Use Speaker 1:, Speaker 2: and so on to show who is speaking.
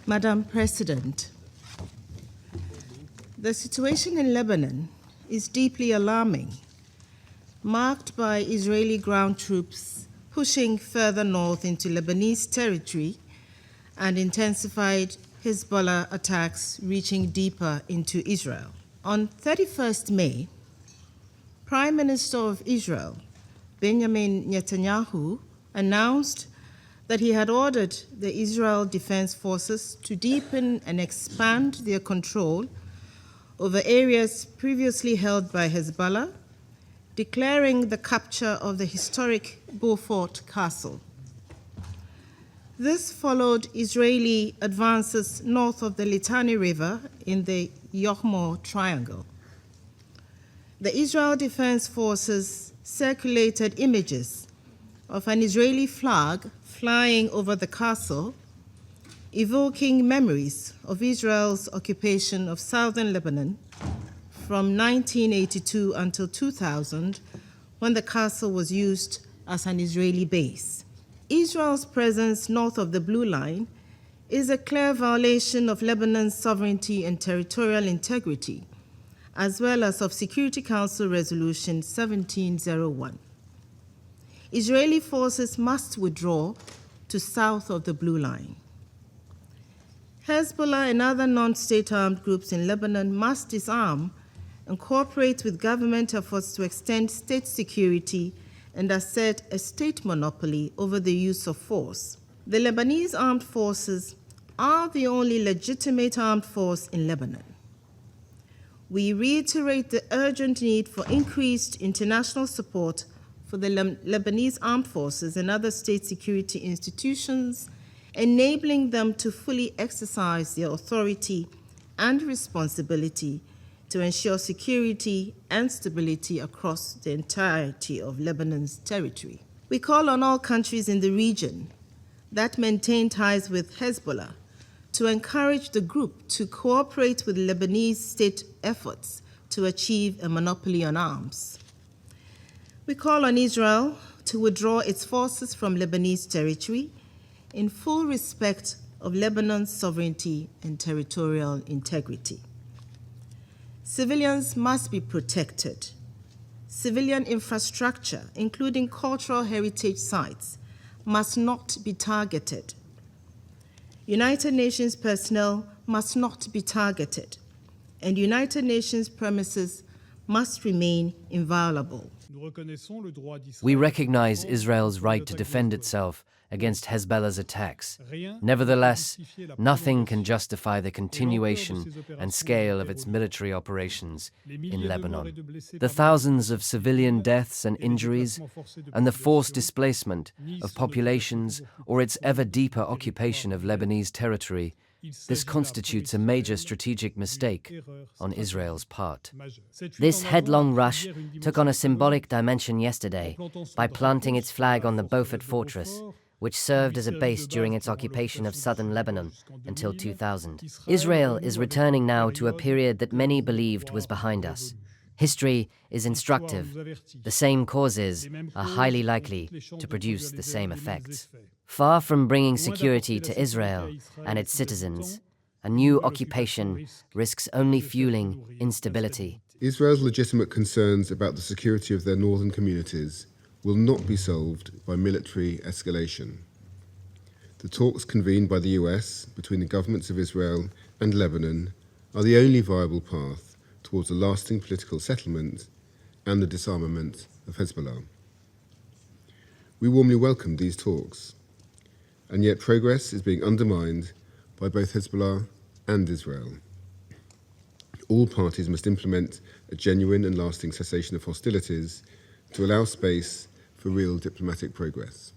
Speaker 1: Madam President, the situation in Lebanon is deeply alarming, marked by Israeli ground troops pushing further north into Lebanese territory and intensified Hezbollah attacks reaching deeper into Israel. On 31st May, Prime Minister of Israel, Benjamin Netanyahu, announced that he had ordered the Israel Defense Forces to deepen and expand their control over areas previously held by Hezbollah, declaring the capture of the historic Beaufort Castle. This followed Israeli advances north of the Litani River in the Yochmo Triangle. The Israel Defense Forces circulated images of an Israeli flag flying over the castle, evoking memories of Israel's occupation of southern Lebanon from 1982 until 2000, when the castle was used as an Israeli base. Israel's presence north of the Blue Line is a clear violation of Lebanon's sovereignty and territorial integrity, as well as of Security Council Resolution 1701. Israeli forces must withdraw to south of the Blue Line. Hezbollah and other non-state armed groups in Lebanon must disarm and cooperate with government efforts to extend state security and assert a state monopoly over the use of force. The Lebanese armed forces are the only legitimate armed force in Lebanon. We reiterate the urgent need for increased international support for the Lebanese armed forces and other state security institutions, enabling them to fully exercise their authority and responsibility to ensure security and stability across the entirety of Lebanon's territory. We call on all countries in the region that maintain ties with Hezbollah to encourage the group to cooperate with Lebanese state efforts to achieve a monopoly on arms. We call on Israel to withdraw its forces from Lebanese territory in full respect of Lebanon's sovereignty and territorial integrity. Civilians must be protected. Civilian infrastructure, including cultural heritage sites, must not be targeted. United Nations personnel must not be targeted, and United Nations premises must remain inviolable.
Speaker 2: We recognize Israel's right to defend itself against Hezbollah's attacks. Nevertheless, nothing can justify the continuation and scale of its military operations in Lebanon. The thousands of civilian deaths and injuries, and the forced displacement of populations or its ever deeper occupation of Lebanese territory, this constitutes a major strategic mistake on Israel's part.
Speaker 3: This headlong rush took on a symbolic dimension yesterday by planting its flag on the Beaufort fortress, which served as a base during its occupation of southern Lebanon until 2000. Israel is returning now to a period that many believed was behind us. History is instructive. The same causes are highly likely to produce the same effects. Far from bringing security to Israel and its citizens, a new occupation risks only fueling instability.
Speaker 4: Israel's legitimate concerns about the security of their northern communities will not be solved by military escalation. The talks convened by the US between the governments of Israel and Lebanon are the only viable path towards a lasting political settlement and the disarmament of Hezbollah. We warmly welcome these talks, and yet progress is being undermined by both Hezbollah and Israel. All parties must implement a genuine and lasting cessation of hostilities to allow space for real diplomatic progress.